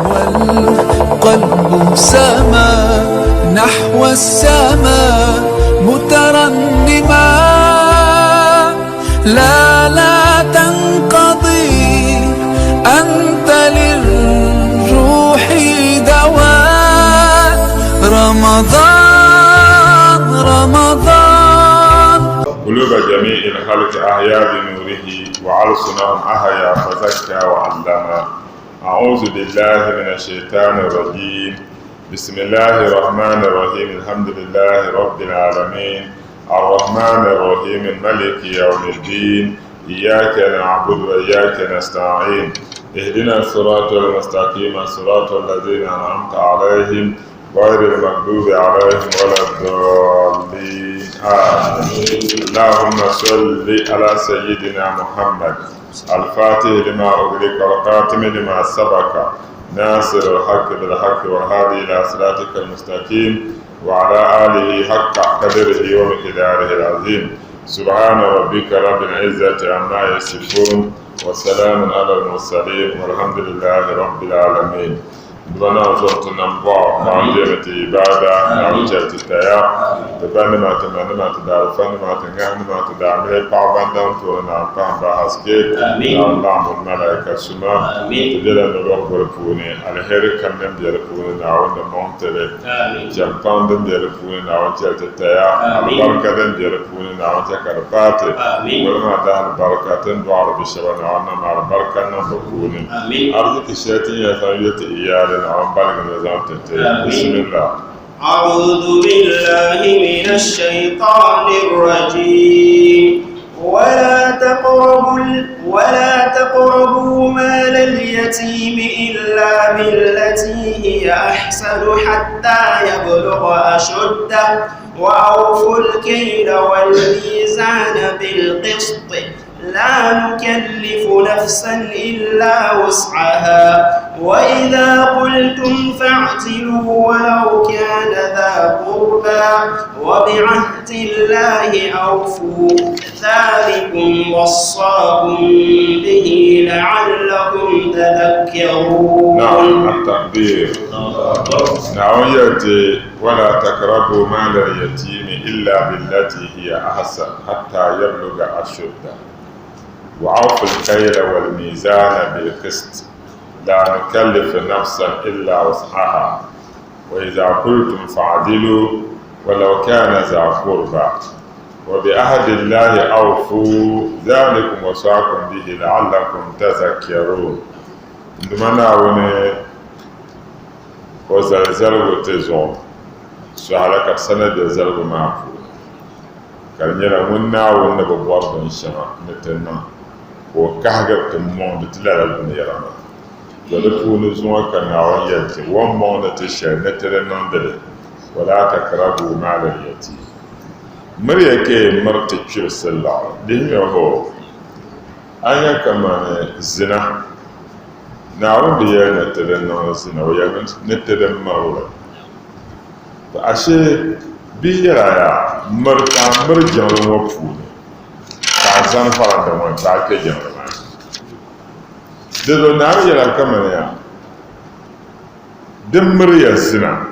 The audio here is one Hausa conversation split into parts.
والقلب سما نحو السماء مترنما، لا تنقضي أنت للروح دواء. رمضان قلوب جميع الخلق أحيا بنوره وألسنهم أحيا فزكى وعلم. أعوذ بالله من الشيطان الرجيم. بسم الله الرحمن الرحيم. الحمد لله رب العالمين الرحمن الرحيم الملك يوم الدين. إياك نعبد وإياك نستعين. اهدنا الصراط المستقيم صراط الذين أنعمت عليهم غير المغضوب عليهم ولا الضالين. آمين. اللهم صل على سيدنا محمد الفاتح لما أغلق والخاتم لما سبق ناصر الحق بالحق والهادي إلى صراطك المستقيم وعلى آله حق قدره ومقداره العظيم. سبحان ربك رب العزة عما يصفون وسلام على المرسلين والحمد لله رب العالمين. دوانا وزرت نمبر معجمة إبادة نعوجة التياب دبان ما تمنى ما تدار فن ما تنغان ما تدار ملي قابان دان تورنا قام بحسكي الله الملائكة سما تجلى نروح برپوني الهير كمم بيرپوني نعوان مونتلي جمپان دن بيرپوني نعوان جلت التياب البركة دن بيرپوني نعوان جكرباتي ولما دان بركة دوار بشبه نعوان مع البركة نبقوني أرضك الشيطين يثنيت إيالي بسم الله. أعوذ بالله من الشيطان الرجيم. ولا تقربوا مال اليتيم إلا بالتي هي أحسن حتى يبلغ أشده وأوفوا الكيل والميزان بالقسط لا نكلف نفسا إلا وسعها وإذا قلتم فاعتلوا ولو كان ذا قربى وبعهد الله أوفوا ذلكم وصاكم به لعلكم تذكرون. نعم التقدير. نعم يأتي ولا تقربوا مال اليتيم إلا بالتي هي أحسن حتى يبلغ أشده وأوفوا الكيل والميزان بالقسط لا نكلف نفسا إلا وسعها وإذا قلتم فاعدلوا ولو كان ذا قربى وبعهد الله أوفوا ذلكم وصاكم به لعلكم تذكرون. ndumana woni ko zalzalgo te zon so halaka sanade zalgo ma fu karnyera wonna wonna bo bordo shama netenna ko kahga te monde tilala ne yarama wala punu zuwa kana wanyati won monde te sher netere nandele wala takrabu mal al-yatim mariya ke marta kir sallallahu din ho aya kama zina na wanda ya netere nan zina wa ya netere marula to ashe biyara ya marka marjan wa punu ka zan fara da wani ta ke jama'a da zo na yara kamar ya din murya zina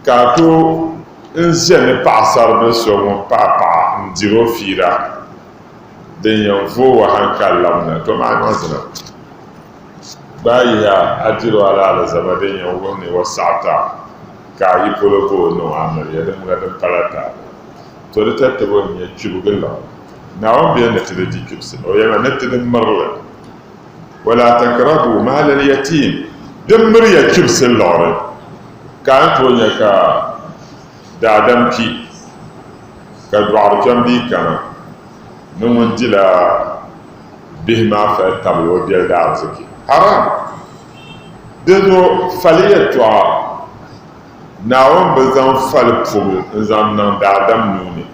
ka to in zane pasar da so mo papa ndiro fira den yan fo wa hankal lamna to ma no zina bayi ya ajiro ala zama den yan woni wasata ka yi polopo no amir ya den ga den palata to da tattabo ne cibugun la na wan biyan da tida dikipsi o yana nattida marla wala takrabu mal al yatim den murya kipsin lore ka to nya ka da damki ka du'ar jambi kana nun dila bihma fa tablo biya da arziki haram dedo faliyatu naawun bi zaŋ fali pubi n zaŋ niŋdi Adam nuuni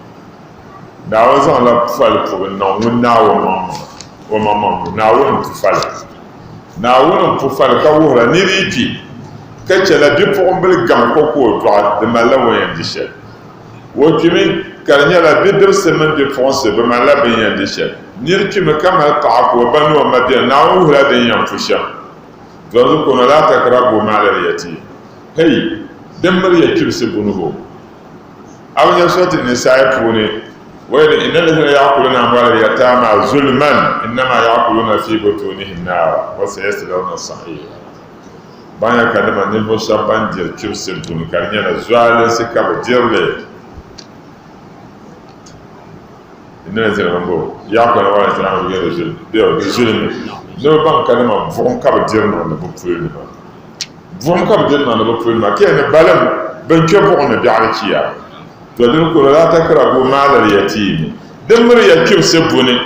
naawun zaŋla fali pubi niŋ ŋun naawun naawun n pu fali naawun n pu fali ka wuhira nira yi kpi ka chɛla bipuɣimbili gaŋ ko o dɔɣi di malila wɔnyɛndi shɛli o kpimi ka di nyɛla bidibsi mini bipuɣinsi bi malila binyɛndi shɛli nira kpimi ka mali paɣa ka o ba ni o ma biɛni naawun wuhila din yɛn pu shɛm to تذكرون لا تقربوا مال اليتيم هي دمر يكبس بنوه أو يسوع النساء بوني وإن الذين يأكلون أموال اليتامى ظلما إنما يأكلون في بطونهم النار وسيصلون السعير بانيا كلمة نبو شابان دير كبس بنوه كارنيا زوال سكاب ديرلي إن الذين يأكلون أموال اليتامى بغير ظلم نبو بان كلمة فهم كاب ديرنا نبو فيلما فهم كاب ديرنا نبو فيلما كي أنا بالم بنكبونا بيعرفيا تذكروا لا تقربوا مال اليتيم دمر يكيب سبوني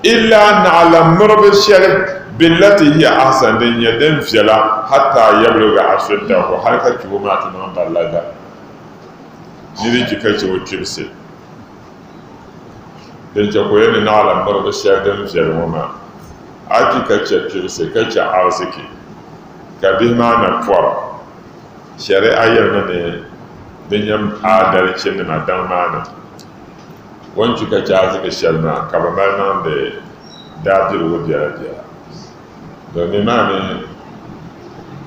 إلا أن على مرب الشرع بالتي هي أحسن دنيا دم فيلا حتى يبلغ أشده وحركة كبومات من بلغة نريد كيف يكيب سب دنجا كوين على مرب الشرع دم فيلا وما أكي كيف يكيب سب كيف عاوزكي كبيه ما نقول شرع أيضا binyam adal chin na dan mana wancu ka jazi ka shalma ka ba malman de dadir wo biara biara do ne mame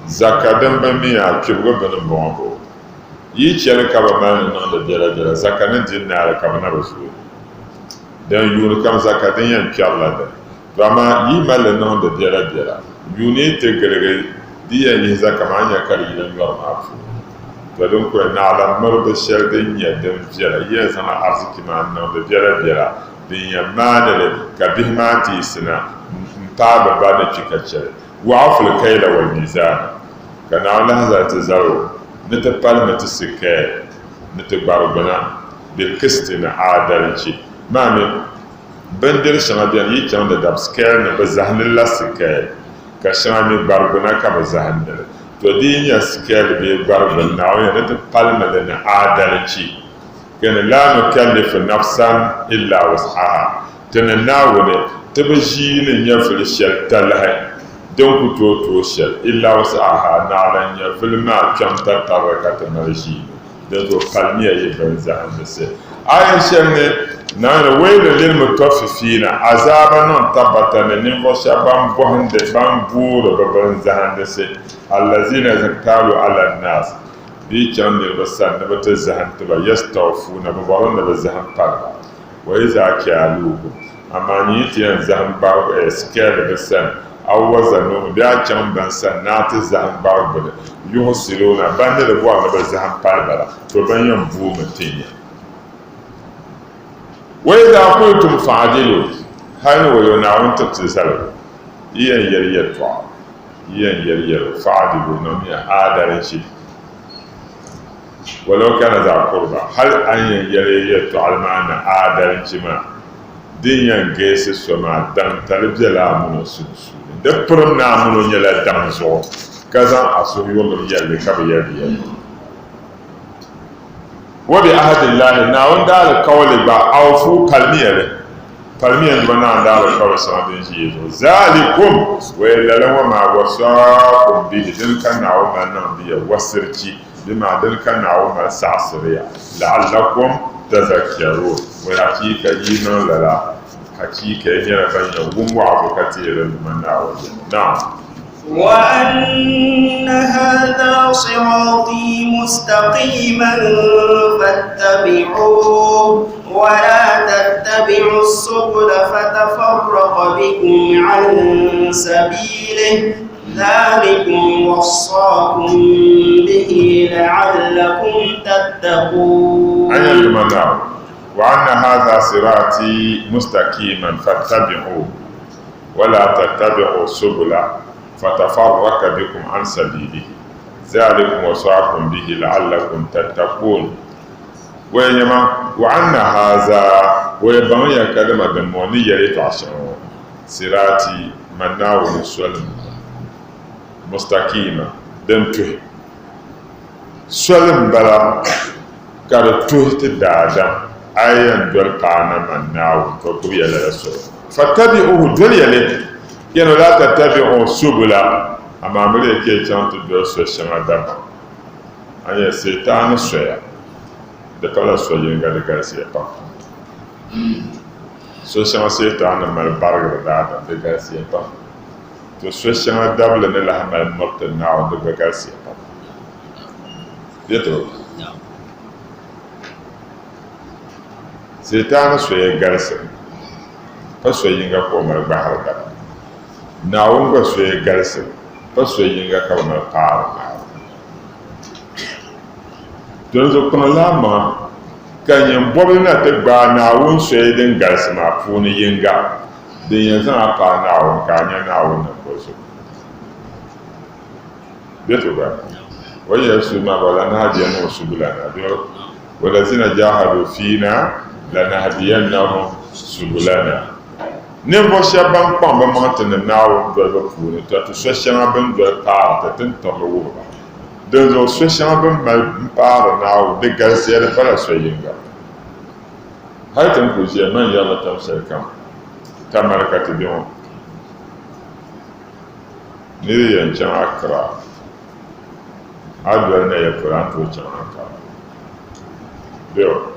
zakadan ban mi a kibgo ban bongo yi chere ka ba malman na de biara biara zakadan din na ka ba na rasul dan yuru kam zakadan yan kyalla da rama yi mal na de biara biara yuni te gele diya yi zakamanya kali yan yorma fu wadon ko na ala marba sherdin ya dan jira ya sana arziki ma nan da jira jira din ya manale ka bihmati sina taba ba da cikace wa aful kayla wal mizan kana Allah za ta zaro na ta palma ta sike na ta barbana bil qistina adalci mame bandir shama biyan yi kan da dabsker na bazahnin lasike ka shama barbana ka bazahnin to din ya skel be barban na wani da palma da na adalci kana la nukallifu nafsan illa wus'aha tana nawone tabashi ne ya fil shal talha don ku to shal illa wus'aha na ran ya fil ma kam ta taraka ta marshi da to palmiya yi banza an sai ayan shan ne na da wayda lil mutaffifina azaban non tabata ne nimbo shaban bohande ban buru baban zahan da sai allazina zaktalu ala nas bi can ne basan da bata zahan ta ba yastawfuna ba baron da zahan parba wa iza kyaluhu amma ni tiyan zahan ba scale da san aw wazanu da can ban san na ta zahan ba ba yuhsiluna ban da buwa da zahan parba to ban yan bu mutinya wa iza qultum fa'dilu hanu wa yunawun tatsal iyan yariyatwa yin yaryar fa'adilu na miya adalci walau kana za kurba har an yin yaryar to almana adalci ma din yan gaisi su ma dan talibiyar amuna su da furin na amunan yala dan zo kazan a so yolin yalle kaba yaryar wabi ahadin lahi na wanda alkawali ba aufu kalmiyar falmiyan duba na da ala kawai sanadin shi yazo zalikum wa yallalawa ma wasakum bihi din kana wa man nan biya wasirci bima din kana wa man sa'siriya la'allakum tadhakkarun wa hakika yinan lala hakika yana banya gumwa abukati ran man na wa na'am وأن هذا صراطي مستقيما فاتبعوه ولا تتبعوا السبل فتفرق بكم عن سبيله ذلكم وصاكم به لعلكم تتقون أين المنام وأن هذا صراطي مستقيما فاتبعوه ولا تتبعوا السبل فتفرق بكم عن سبيله ذلكم وصاكم به لعلكم تتقون وأن هذا ويبني كلمة دمونية لتعشر صراطي مناو سلم مستقيمة دمته سلم بلا كارتوه تدادا أيان دول قانا مناو فقوية لرسول فاتبعوه دول يلي كانوا لا تتبعوا السبل أما أمريكا كانت تدور سوشنا دابا أي سيطان سويا دكالا سويا ينقل كاسيا با سوشنا سيطان مال بارغ دادا دكاسيا با to so shanga dabla ne la hamal mokta naaw de bagasi yeto setan so ye garse pa so yinga ko mar bahar da naawun ga so ye garse pa so yinga ka mar paara don zo kono lama kanyen bobi na te gba naawun so ye den garse ma puni yinga den yanzu a pa naawun ka nya naawun na ko so yeto ba waya su ma bala na hadiya no subulana do wala zina jahadu fina lanahdiyannahum subulana ne bo shaban pam ba mantene nawo do ba puni to so shama ban do pa ta tin to wo ba de zo so shama ban mal pa nawo de galsiya para so yinga haytan ko je man yalla tam sai kam tamarkati bion ni yan chan akra adwar na ya Quran to chan akra bion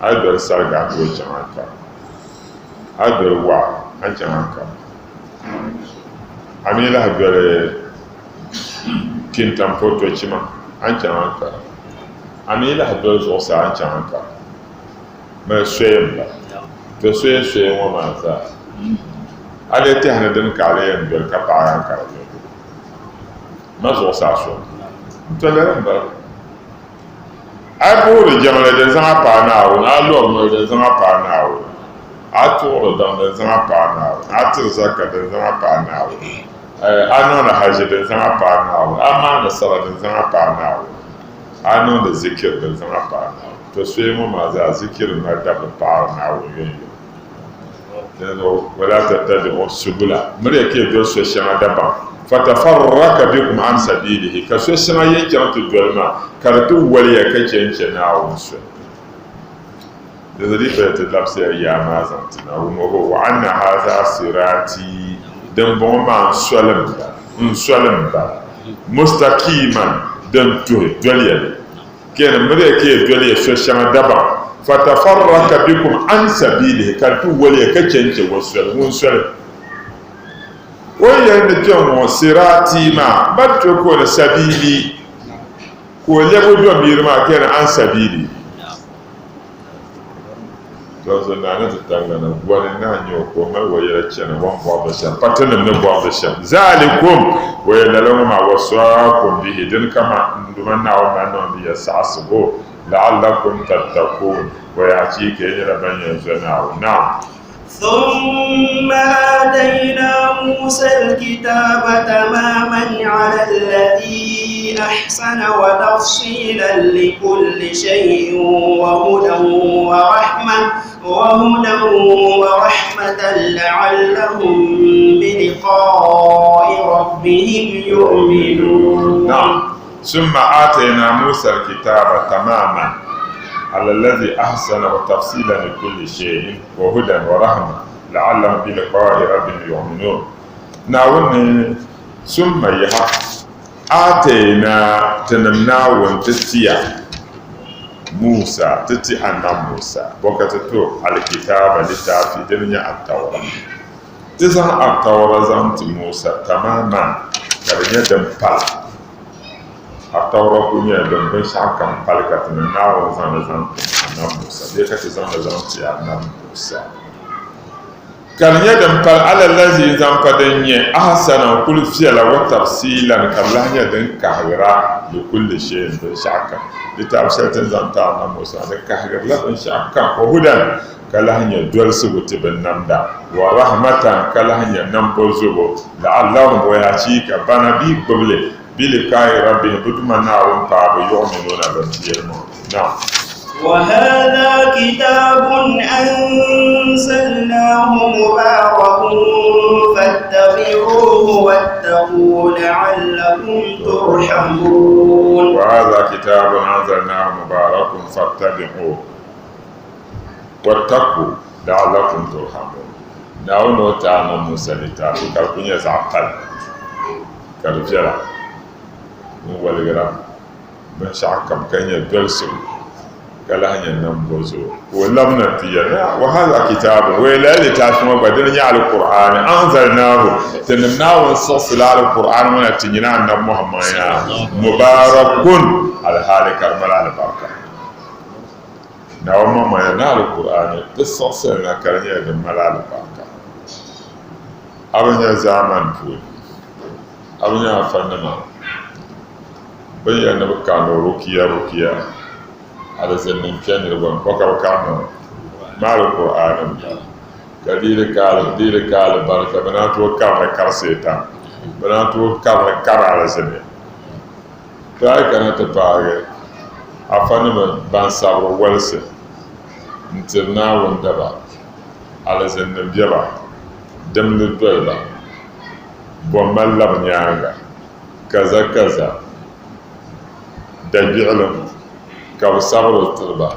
adwar sarga to chan akra adwar wa an chan akra amila adwar kintam poto chima an chan akra amila adwar so sa an chan akra ma shemba to so wa ma sa ale te hana den kale en ber ka pa an kala ma so sa so to le ba a bo de jamale de zama pa na o na lo mo de zama pa na o a to ro dan de zama pa na o a to zakka de zama pa na o a no na haje de zama pa na o a ma na sala de zama pa na o a no de zikir de zama pa na o to so mo ma za zikir na da pa na o ولا تتبعوا السبل مريكي بيوسو شما دبا فتفرق بكم عن سبيله كسو شما ينجم تدولما كارتو وليا كينشنا ونسو لذلك يتلبس يا مازنتنا وعن هذا صراطي دم بوما سلم مستقيما دم دوليا كان مريكي دوليا سو شما دبا فتفرق بكم عن سبيله كالتو ولي كچنچ وسل ويا نجم صراطي ما باتو كو سبيلي كو لبو دو ميرما كان عن سبيلي توزنا نتتangana wani na nyo ko ma waya chana wan bo basha patanem ne bo basha zalikum waya lalama ma wasakum bihi din kama ndumanna wa manon biya sasugo لعلكم تتقون ويعطيك إلى من يزناه نعم ثم آتينا موسى الكتاب تماما على الذي أحسن وتفصيلا لكل شيء وهدى ورحمة لعلهم بلقاء ربهم يؤمنون. نعم. ثم آتينا موسى الكتاب تماما على الذي أحسن وتفصيلا لكل شيء وهدى ورحمة لعلهم بلقاء ربهم يؤمنون. ناون ثم آتينا تنمنا وانتتيا موسى تتي أنا موسى وكتتو الكتاب لتافي دنيا التوراة تزان التوراة زانت موسى تماما كرنيا دمبال atawra kunya don ben shakam palkat na nawo zan anam Musa de ka zan ti anam Musa kan yadam pal ala allazi zan padanye ahsana kullu fi'la wa tafsilan kallanya den kahira li kulli shay'in ben shakam li tafsiratan zan ta anam Musa de kahira la ben shakam wa hudan kalanya dol subuti ben namda wa rahmatan kalanya nambo zubo la'allahum wa yachika banabi qable بلقاء ربهم بدمنا وانقاب يؤمنون بالجرم. نعم. وهذا كتاب أنزلناه مبارك فاتبعوه واتقوا لعلكم ترحمون. وهذا كتاب أنزلناه مبارك فاتبعوه واتقوا لعلكم ترحمون. نعم تعالى موسى لتعالى كالكون يزعقل كالجرم walgara ban shakam kanya dolsu kala hanya nan bozo wa lamna tiyana wa hadha kitabun wa la litafuma badin ya alquran anzalnahu tannahu sasla alquran wa tinina annab muhammad ya mubarakun alhalikar malal baraka na wa mamma ya na alquran tasasla na karanya da malal baraka abanya zaman fu abanya fannama bayyana kanu rukiya ala zannin kenir ban kokar kanu mal qur'an ka dire kala barka bana to kamra karseta bana to kamra karala zanne to ay kana ta paage afana ban sabro walse ntirna wonda ba ala zannin biaba demne doyba bo mallam nyaanga kaza da bi'lam ka b sabr tɩlba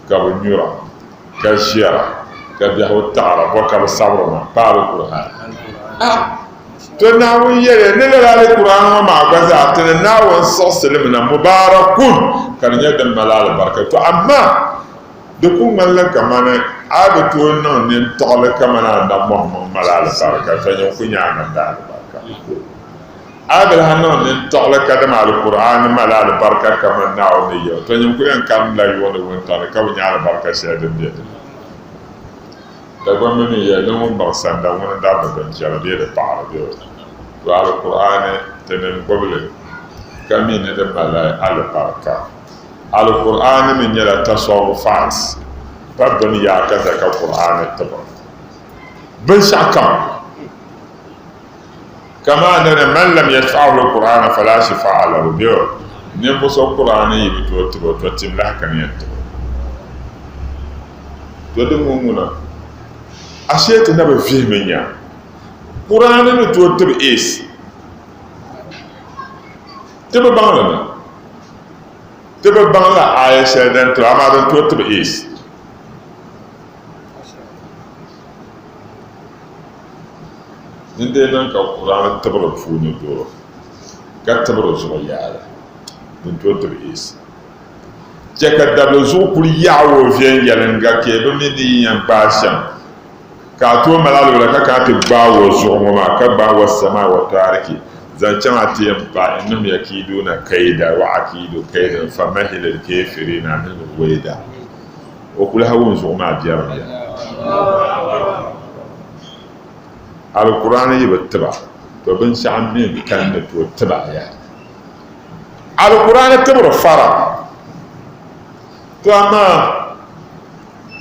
ka b nyura ka ʒiɛra ka biɛhagu taɣara bɔ ka b sabr ma paali kur'an to naawuni yɛli ne la laali kur'an ŋɔ maa gba zaa tɩ ni naawuni siɣisili mi na mubarakun ka di nyɛ din mali alibarika to amma di ku ŋmanila kamani a bi tooi niŋ nintɔɣili kamani annabi muhammad mali alibarika ka nyɛ ku nyaanga da alibarika abel hanon nin togle kadam alquran mal albarka kama naaw ni yo to nyum ko en kam la yo ne won tan ka nyaala barka sede de da gombe ni ya no ba sanda won da ba ben jara de paara de to alquran tenen goble kami ne de mal albarka alquran min yala tasawufat babban ya kaza ka qur'an taba bin shakam كما أن من لم يدفعه القرآن فلا شفاء له بيو نبص القرآن يبتو تبتم له كان يتبع تدمونا أشياء نبى فيه منيا قرآن نتو تبع إيس تبع بانلنا تبع بانلا آية شهدان تو أما نتو تبع إيس ninde nan ka qur'an tabara funi do ka tabara zo yaala din to to is je ka dablo zo kul yawo vien yalen ga ke do mi di yan basam ka to malalo la ka te bawo zo ma ka bawo sama wa tariki zan chama te ba innum yakiduna kaida wa akidu kaida fa mahil al kafirina min waida o kul hawun zo ma biya alquran yi batba to bin sha'an min kan da to taba ya alquran tabra fara to amma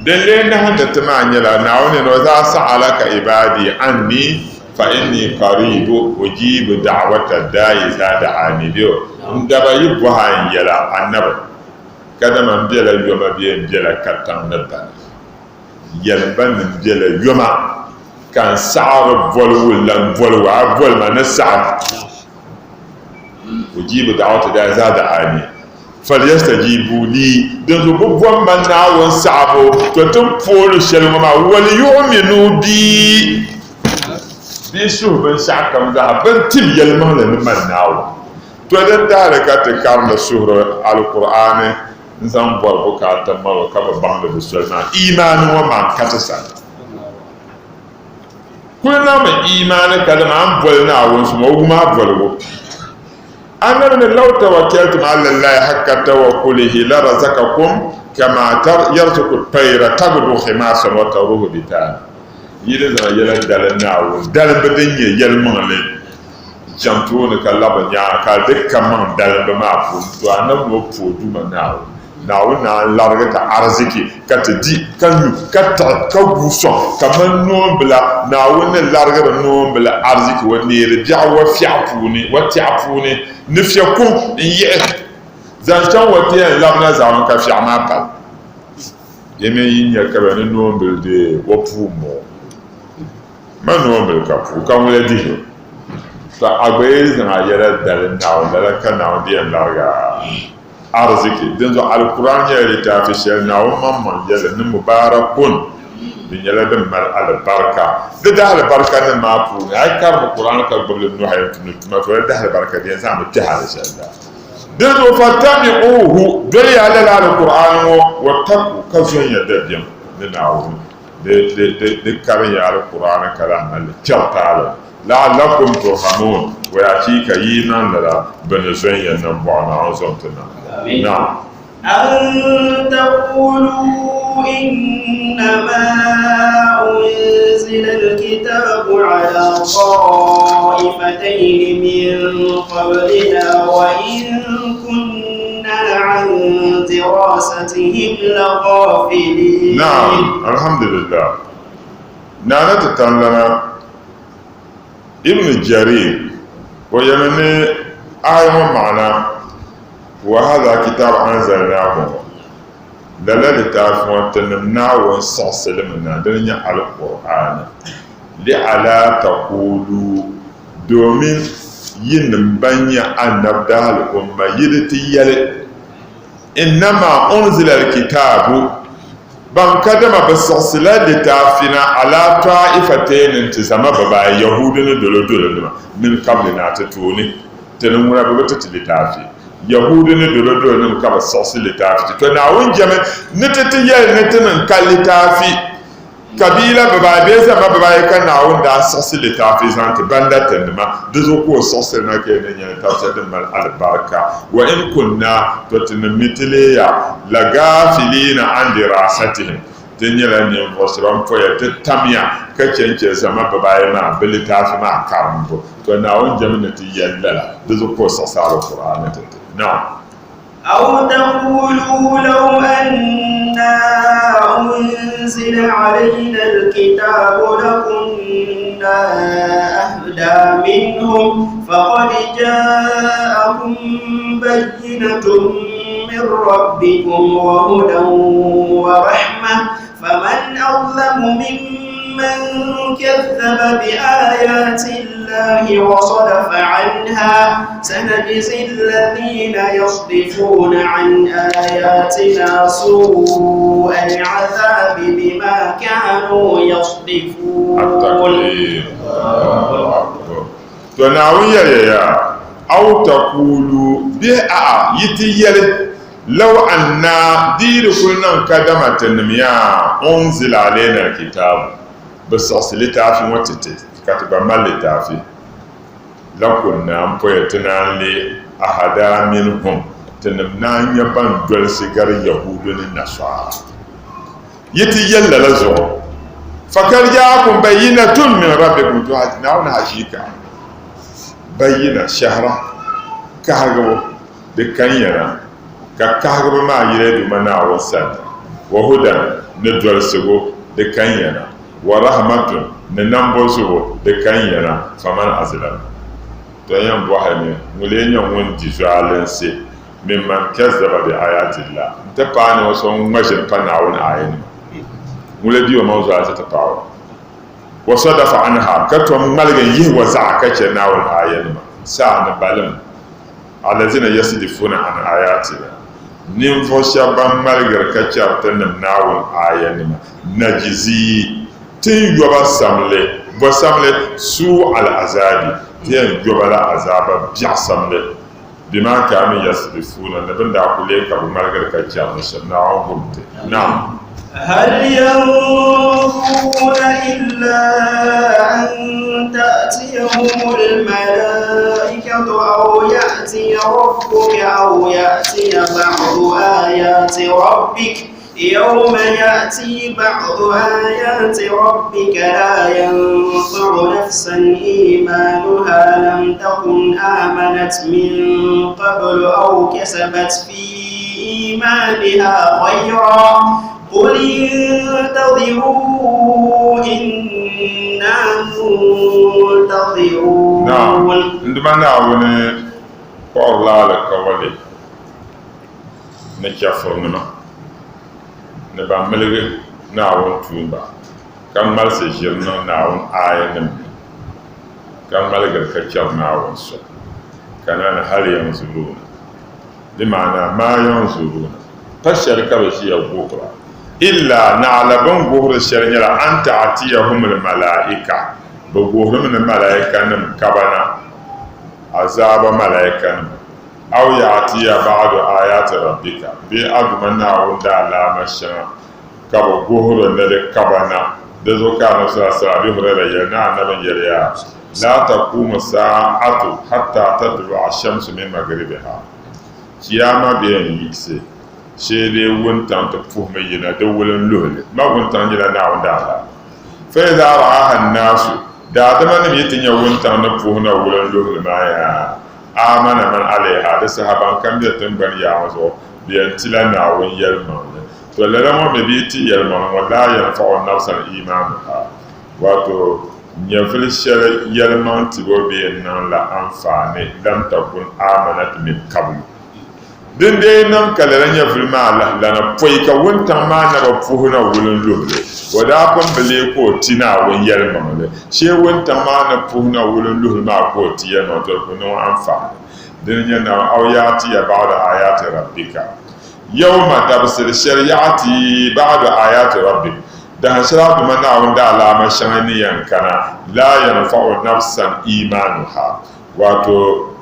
dalle na handa tama nyala na wani no za sa'alaka ibadi anni fa inni qaribu ujibu da'wata da'i za da'ani dio ndaba yibu han yala annaba kada man bela yoma bien bela katan nabba yalban bela yoma kan saɣari boli wullan boli wa boli ma ni saɣam ujibu da'wata da'i za da'ani falyastajibu li din so bubwan man na won sabo to tun polo shel ma wal yu'minu bi su ban shakam da ban til yel ma le man nawo to dan da ka te karna sura alqur'ani zan bor ko ka ta malo ka ba bande bi sulma imanu wa man katasa kuna ma imani ka da man bol na won su mo ma bol أنا لو توكلتم على الله حق توكله لرزقكم كما يرزق الطير تغدو خماسا وتروح بتانا يلزم يلا دلنا دل بدنيا يلمانه جامتون كلابا نيا كالدك كمان دل بما فوت وانا مو فودو مناو ناو نا لارغتا ارزكي كتدي كانو كتا كغوسون كمان نون بلا ناو ن لارغتا نون بلا ارزكي ونير بيعوا فيعفوني وتعفوني نفيكم يه زانشان وتين لابنا زاون كافي عمابا يمي ينيا كبا نون بلدي وفومو ما نون بالكافو كان ولدي فأغير زنا يلا دالن ناو دالا كان ناو دي لارغا arziki den zo alquran ya rita fi shel na umman man yala ni mubarakun bin yala den mal albarka da albarka ne ma fu ay kar alquran ka gbol no hayat no ma to da albarka den sa mu tahal shel da دزو فاتبعوه دولي على القرآن واتقوا كزون يدبيم لنعوه دي كاري على القرآن كلام اللي تعالى لعلكم ترحمون ويأتيك يينا للا بنزون ينبعنا عزوتنا نعم أن تقولوا إنما أنزل الكتاب على طائفتين من قبلنا وإن كنا عن دراستهم لغافلين. نعم الحمد لله. نانا تتعلم ابن جرير ويمني آية معنا وهذا كتاب أنزلناه للا لتعرفون تنمنا ونصص لمنا دنيا على القرآن لعلا تقولوا دومين ينبني أن نبدأ الأمة يدتي إنما أنزل الكتاب ban kadama ba sɔgsila littaafina ala ta'ifatain intisama baba yahudu ni dolo min kabli na ta tuni tani mura ba ta littaafi yahudu ni dolo ni ka ba sɔgsi littaafi to na wun jame ni ta yel ni tin kan littaafi kabila baba be zama baba ya kan na wun da sɔgsi littaafi zan ta banda tanma duzo ko sɔgsi na ke ne ya ta ta mal albarka wa in kunna to tin mitiliya la gafilina an dirasatihim tinyela ni vosram fo ya tamya ka cence zama baba ya na bilita ma karambo to na wun jame ti yalla duzo ko sɔgsa alquran ta na أو تقولوا لو أنا أنزل علينا الكتاب لكنا أهدى منهم فقد جاءكم بينة من ربكم وهدى ورحمة فمن أظلم ممن كذب بآيات الله وصدف عنها سنجزي الذين يصدفون عن آياتنا سوء العذاب بما كانوا يصدفون. أو تقولوا بأ يتيل لو أن دير كلنا كدمة النمياء أنزل علينا الكتاب بس أصل تعرف وتتي كتب مال تعرف لكنا أمبويتنا لأحدا منهم تنمنا يبان دول سيجار يهود النصارى يتيل لزو فكان جاءكم بينة من ربكم تهجنون هشيكا بينة شهرة كهربو دكانينا كهربو ما يريد منا وسد وهدى ندول سيغو دكانينا ورحمة ننبوسو دكانينا فمن أزلم تيان بوحني مولين يوم ديجالنسي ممن كذب بآيات الله تباني وسون مجن بناون آيين مولدي وموزو تتباو وصدف عنها كتوم ملغن يه وزعك ناون آيين سان بالم الذين يصدفون عن آياتنا نيمفو شابان ملغر كتشار تنم ناون آيين نجزي تين يوبا ساملي بوساملي سوء العذاب تين يوبا لا عذاب بيعساملي بما كانوا يصدفون نبن داكولي كابو ملغر كتشار نشناهم نعم. هل ينظرون إلا أن تأتيهم الملائكة أو يأتي ربك أو يأتي بعض آيات ربك يوم يأتي بعض آيات ربك لا ينفع نفسا إيمانها لم تكن آمنت من قبل أو كسبت في إيمانها خيرا قل انتظروا إنا منتظرون. نعم عندما نعوني قول لك ولي نكفرنا نبا ملغ نعون توبا كان مال سجرنا نعون آية كان ملغ كتشر نعون سو كان هل ينظرون بمعنى ما ينظرون فالشركة بشيء بكرة إلا نعلم بغر الشرنية أن تعطيهم الملائكة بغر من الملائكة نم كبنا عذاب ملائكة aw ya'tiya ba'du ayati rabbika bi admanna wanda la masha ka ba gohoro ne de kabana da zo ka na sa bi hurara yana annaban yariya la taqumu sa'atu hatta tatlu ash-shamsu min maghribiha kiyama be yi se shede wuntan ta fuhme yana da wulan lohle ma wuntan yana na wanda la fa idza ra'aha an-nasu da man yitin ya wuntan na fuhna wulan lohle ma ya amana man alaiha da sahaban kan da tambar ya wazo biyan tilana won yalma to lalama be biti yalma wala yanfa'u nafsan imanuha wato nyafil shar yalma tibo be nan la amfane lam takun amanat min qabl din dai nan kalaran nyafil ma Allah lana poi ka wonta ma na ba fuhuna wulun lulle wada kon bele ko tina won yalma le she wonta ma na fuhuna wulun lulle ma ko tiya no to ko no amfane din yana awyati ya ba'da ayati rabbika yawma tabsir shari'ati ba'da ayati rabbik da sharabu mana wanda alama shani yankana la yanfa'u nafsan imanuha wato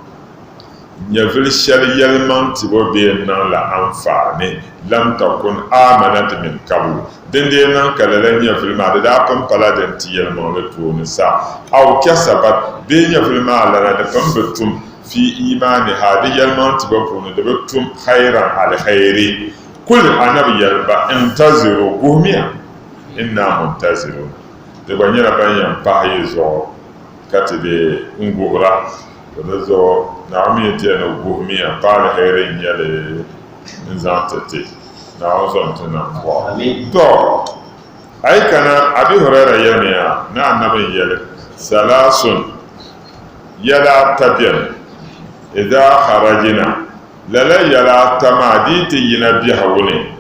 nyafil shari'al man tibo be nan la amfani lam takun amanat min qabl dinde nan kalalan nyafil ma da kan pala den tiyal mo le to ni sa aw kasabat be nyafil ma la da kan betum fi imani hadi yalman tiba puni da betum khairan al khairi kul anabi yalba intaziru gumiya inna muntazirun de banyara banyan paye zo katibe ngura da zo na mi te na gumiya pala khairi yale nzantete na ozon tuna ko to ai kana abi hurairah yamiya na annabi yale salasun yala tabiyan idza kharajna lala yala tamaditi yina bihawne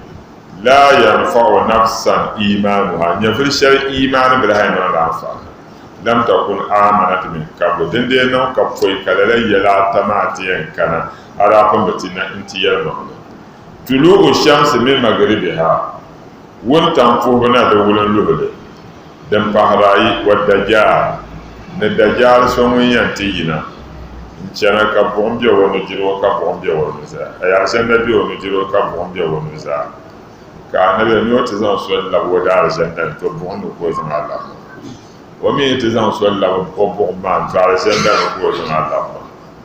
la yanfa'u nafsan imanuha nyafir shar iman bil hayna la fa lam takun amanat min qabl dinde no ka foi kalala yala tamati kana ara kon batina inti yalma tulu shams min maghribiha wontan fo bana da wulan luhule dan pahrai wa dajjal ne dajjal so mun yanti yina chana ka bombia wono jiro ka bombia wono za aya sanda bi wono jiro ka bombia wono za ka na be no te zan so la woda sanda to bondo ko zan Allah wa mi te zan so la ko bomba fa sanda ko zan Allah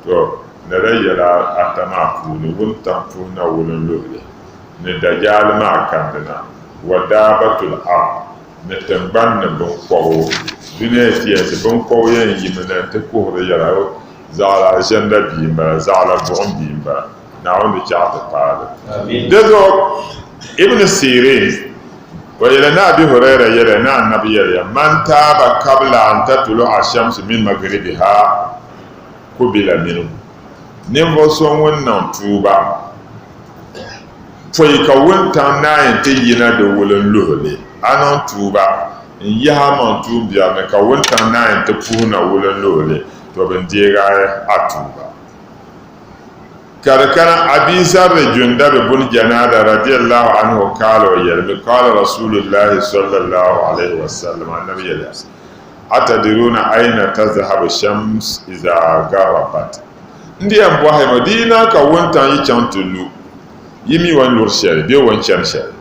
to na rayala atama ku ni wunta fu na wolon lole ne dajal ma kandana wadabatul a ne tamban ne bon ko dune tiye bon ko yen yimena te ko yala zala agenda bimba zala bon bimba na wanda chata pala dezo ibn sirin wa ila nabi hurayra yala na annabi yala man taba qabla an tatlu ash-shams min maghribiha kubila minhu nimbo so wannan tuba foi ka wonta na te yina de wolon lohole anan tuba ya man tubiya ne ka wonta na te puna wolon lohole to ben diga atuba karkana abi zar jundab ibn janada radiyallahu anhu qala yalbi qala rasulullahi sallallahu alaihi wasallam annabi yalla atadiruna aina tazhabu shams idha garabat ndi ambo hay madina ka wontan yi chantulu yimi wan lor shari be wan chan shari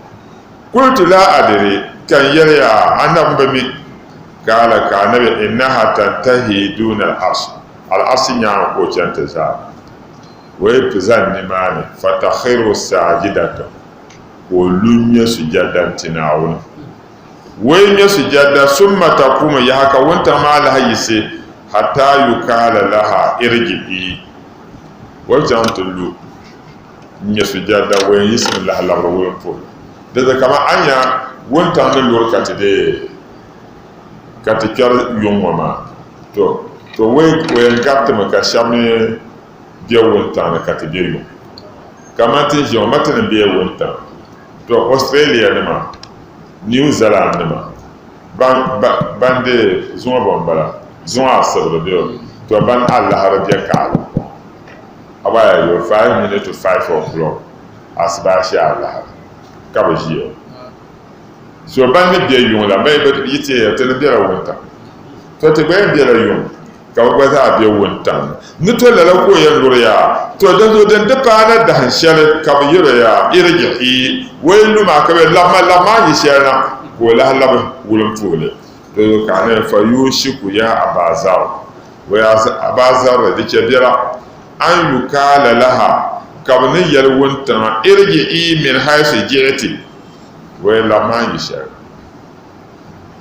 qultu la adri kan yalla annabi kala ka nabi innaha tantahi duna al-arsh nya ko chanta za way pizan ni mani fatakhiru sajidata ko lunya sujadan tinawun way nya sujada summa takuma ya haka wanta mala hayise hatta yukala laha irji'i wa jantulu nya sujada way bismillah la rawun fo da kama anya wanta ne lorkati de katikar yongoma to we gatte maka shamne dia wonta na katibiyo kama tin jo matana biya wonta to Australia ne ma New Zealand ne ma bande zuma bombala zuma asabro de to ban Allah harabiya ka abaya yo 5 minutes to 5 o'clock asbasha Allah kabajiyo so bande biya yon la bay bet yite ya tele biya wonta to te bay biya yon ka ba za be wuntan ni to la ko yan luriya to dan zo dan da pana da hanshal ka bi ya irji wailu ma ka be lamma yi shara ko la halaba wulum fule to ka ne fa yushiku ya abazar wa ya abazar da ke bira an yukala laha kabni yal wuntan irji min haisu ji'ti wa lamma yi shara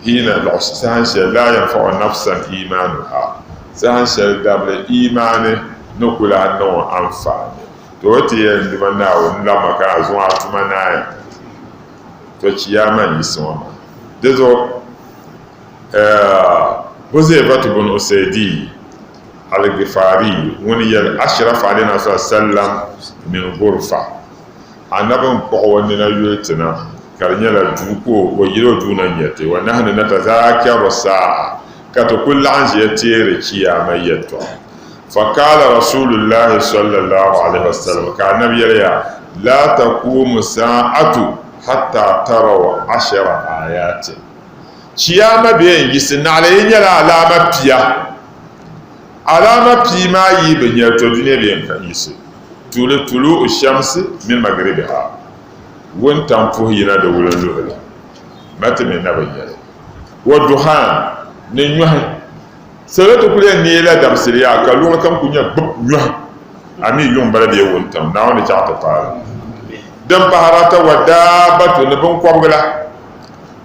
hina al-ihsan la yanfa'u nafsan imanuha san shɛli dabili imani ni kula niŋ anfaani to o ti yɛn dima naawuni lama ka zuŋa tuma naaya to chiyama yisi ŋɔ ma di zuɣu Huzaifatu bin Usaidi al-Ghifari ŋuni yɛli Ashraf alayhi sallam min ghurfa annabi n kpuɣi o nina yuli tina ka di nyɛla duu ko o yili o duu na nyɛti wa nahnu natazakaru saa ka ti ku laɣim ʒiya teeri kiyama yɛltɔɣa fakala rasulullahi sallallahu alaihi wasallam ka annabi yɛliya la taqumu sa'atu hatta taraw 10 ayati kiyama be yin yisi naɣala yi nyɛla alama pia maa yi bi nyɛli to duniya be yin kan yisi tulu shamsi min magribiha wuntaŋ puhi yina di wulim luhili mati mi na bi nyɛli wa duhan ni nyɔhi salo ti kuli yɛn neela damsiriya ka luɣuli kam ku nyɛ gbib nyɔhi ami yuŋ bala bee wuntaŋ naawuni chaɣi ti paali din pahara ta wa daabatu ni binkɔbigu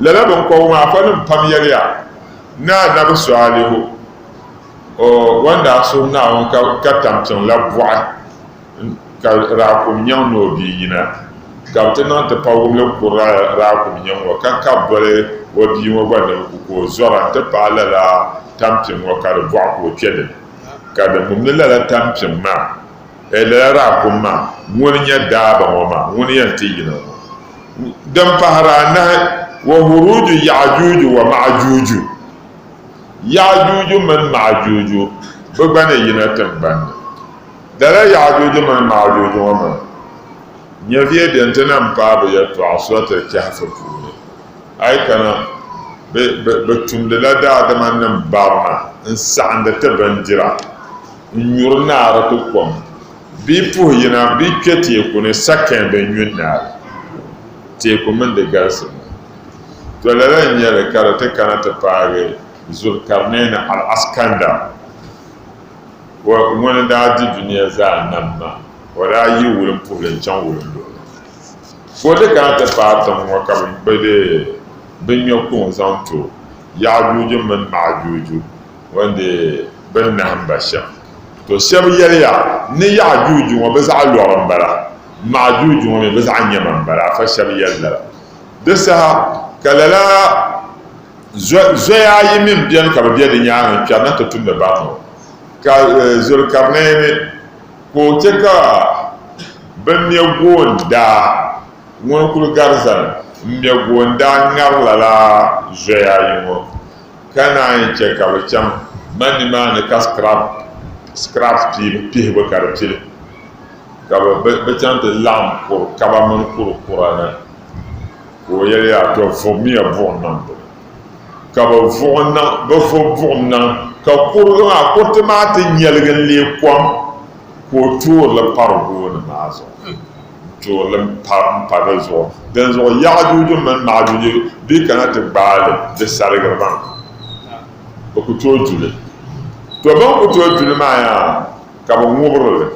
lala binkɔbigu maa fa nim pam yɛliya na nabi Salihu wanda a suhu naawuni ka tampiŋ la bɔɣi ka raakum nyɛŋ ni o bii yina ka bi ti niŋ ti pa wumli kuri raakum nyɛŋ ŋɔ ka ka boli o bii ŋɔ gba ni ko o zɔra ti paai lala tampiŋ ŋɔ ka di bɔɣi ka o kpe din ka di mumni lala tampiŋ maa lala raakum maa ŋuni nyɛ daaba ŋɔ maa ŋuni yɛn ti yina ŋɔ din pahara anahi wa huruju Ya'juju wa Ma'juju Ya'juju mini Ma'juju bi gba ni yina tiŋgbani dala Ya'juju mini Ma'juju ŋɔ maa nyɛ viɛdin ti na paai bi yɛltɔɣa suratul Kahfi puuni ayi kana bi tumdila daadama nim barina n saɣindi ti bindira n nyuri naari ti kom bee puhi yina bee kpe teeku ni sakɛn bin nyu naari teeku mini di galisi to lala n nyɛli ka di ti kana ti paagi Zulkarnaini al-Askandar ŋuni daa di duniya zaa nam maa o daa yi wulim puhili n chaŋ wulim luɣuli ko ti kana ti paai tiŋ ŋɔ ka bin ŋmɛ kuŋ zaŋ to Ya'juju mini Ma'juju wanda bin nahimba shɛm to shɛba yɛliya ni Ya'juju ŋɔ bi zaɣ lɔri n bala Ma'juju ŋɔ mi bi zaɣ nyɛma n bala fa shɛba yɛli lala di saha ka lala zoya ayi min biɛni ka bi bɛ di nyaanga n kpɛri na ti tumdi bari ŋɔ ka Zulkarnaini ko o chɛ ka bi mɛ goondaa ŋuni kuli gari zani n mɛ goondaa ŋari lala zoya ayi ŋɔ ka naan chɛ ka bi chaŋ man nimaani ka scrap pihibu ka di pili ka bi chaŋ ti laɣim kuri kaba mini kuri kura na ka o yɛli yaa to vuɣimiya buɣum niŋdi ka bi vuɣim niŋ ka kuriti maa ti nyɛligi n lee kom ka o toorili pari gooni maa zuɣu toorili n pa di zuɣu din zuɣu Ya'juju mini Ma'juju bee kana ti gbaali di sarigiri maa bi ku tooi duli to bin ku tooi duli maa yaa ka bi ŋubirili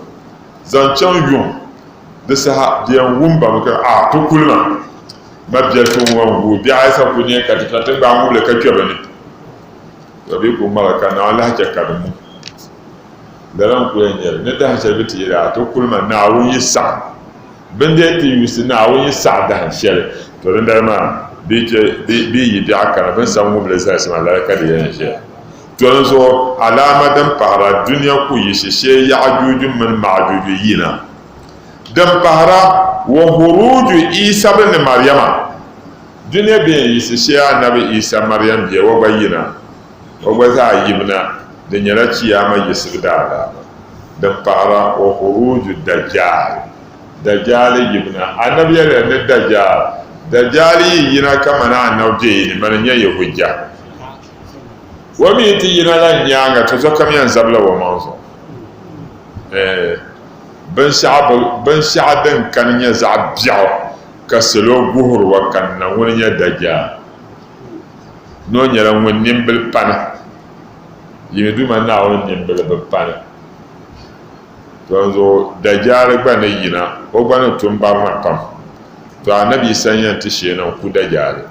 zaŋ chaŋ yuŋ di saha di yɛn wumbami ka ti kulima ma biɛli ti ŋɔn gu biɛhi ayi sa ku nyɛ ka ti gbaa ŋubili ka kpɛ bi ni to bee ku mali ka naa lahi chɛ ka di mu lala n ku yɛn nyɛli ni dahin shɛli bi ti yɛli ti kulima Naawuni yi saɣam bindee ti yuusi Naawuni yi saɣa dahin shɛli to din dali maa bee yi biɛɣu kana bin sa ŋubili zalisi maa lala ka di yɛn ʒɛya to din zuɣu alama din pahara duniya ku yishi shee Ya'juju mini Ma'juju yina din pahara wa huruju Isa bin Maryama duniya bɛ yɛn yisi shee anabi Isa Maryam bia wa gba yina wa gba zaa yibina di nyɛla kiyama yisibu daadama din pahara wa huruju Dajjal yibina anabi yɛliya ni Dajjal yi yina kama na anabi jee ni mani nyɛ Yahujja wa mi ti yina la nyaanga to zo kam yan zabla wa manzo ben sha'aban kan nya za biao ka selo guhur wa kan na woni nya daja no nya la won nimbil pana yimi duma na won nimbil pana to zo daja gba na yina o gba na tumba ma pam to annabi sanyan ti shena ku daja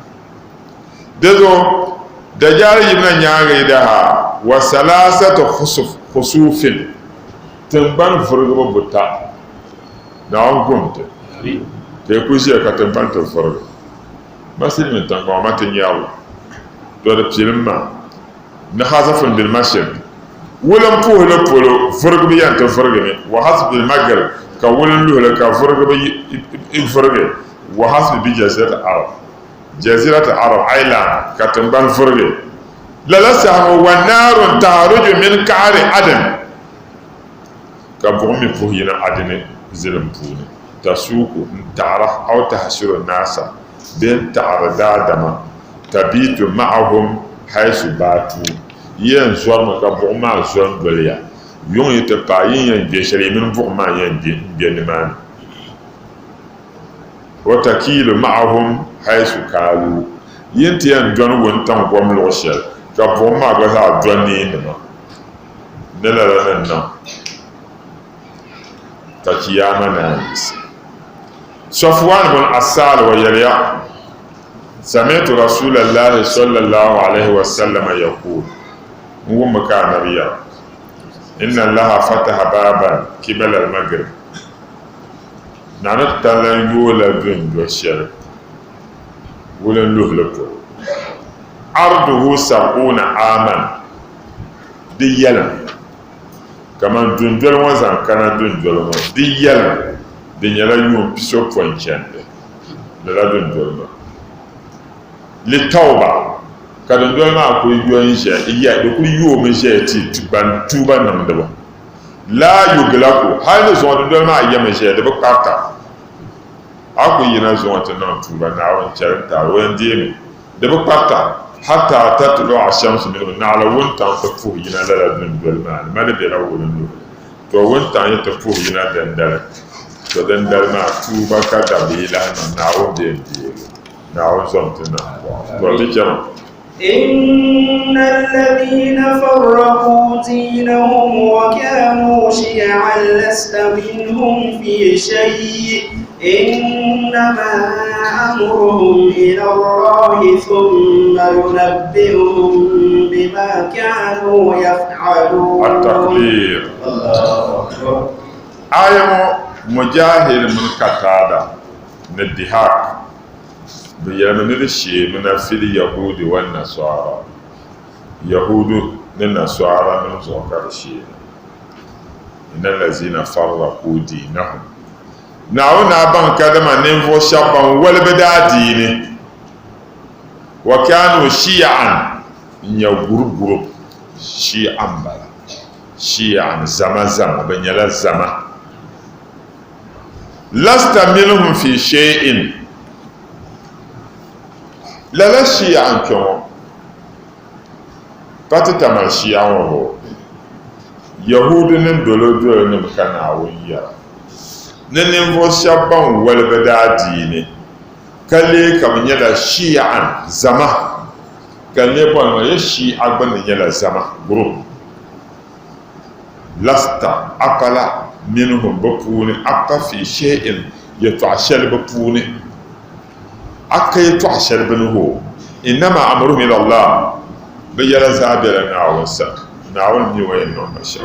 dezo daja yimna nyaanga da ha wa salasatu khusufin tumban furgo buta na on gumte te ku je ka tumban to furgo masil min tan ko matin yawo to da filma na hazafin bil mashriq wulan puhla polo furgo bi yan to furgo ne wa hasb bil maghrib ka wulan luhla ka furgo bi il furgo wa hasb bi jazirat arab island ka tumban furgo la lasahu wa narun taruju min ka'ri adam ka buɣumi puhi yina adini zilim puuni tasuuku n-taɣara aw tahshiru naasa bee taɣari daadama tabiitu ma'ahum haisu baatu yen zɔrimi ka buɣum maa zɔri doliya yuŋ yi ti paai yin yɛn je shɛli mini buɣum maa yɛn be nimaani wa takiilu ma'ahum haisu kaalu yin ti yɛn dɔni wuntaŋ gom luɣu shɛli ka buɣum maa gba zaa dɔni neenima ni lala ni niŋ kiyama na Safwan bin Asal wa yaliya sami'tu Rasulullah sallallahu alaihi wasallam yaqul umma kana nabiya inna Allah fataha baban qibala al-maghrib nanat talan yola bin doshel wulan luhlako arduhu 70 aman diyalan kaman dundol mo zan kana dundol mo di yɛla di nyɛla yuum piso pɔin chɛndi lala dundol mo li tawba ka dundol maa kuli yɔn ʒɛ di kuli yoomi ʒɛya ti ban tuuba nimdiba laa yuglaku hali ni zuɣu dundol maa yɛmi ʒɛya di bi kparta a kuli yina zuɣu ti niŋ tuuba naawuni chɛri taali o yɛn deemi di bi kparta hatta tatlu ash-shamsu minhu na'la wuntan ta fuhi yina lala dundol maa ni mali bela wurin lu to wuntan ya ta fuhi yina dandare to dandare maa tuuba ka dabi la na naawun de naawun zomtina to ti jama إن الذين فرقوا دينهم وكانوا شيعا لست منهم في شيء إنما أمرهم إلى الله ثم ينبئهم بما كانوا يفعلون. التقدير آية مجاهد من قتادة من الضحاك بيامن الشيء من في اليهود والنصارى يهود والنصارى من زوكر الشيء إن الذين فرقوا دينهم نعونا بان كدما ننفو شابا والبدا ديني وكانوا شيعا يغرب شيعا بلا شيعا زما بنيلا زما لست منهم في شيء لا شيعا كم patita shia wo yahudu nin dolo nin kana wiya nin vo shabban wal badadi kalle kam nyala shi'an zama kalle bon ma yashi agban nyala zama group lasta aqala minhum bapuni aqa fi shay'in yata'ashal bapuni aqa yata'ashal binhu inma amruhum ila Allah بيلا زابر ناول ني وين نو مشا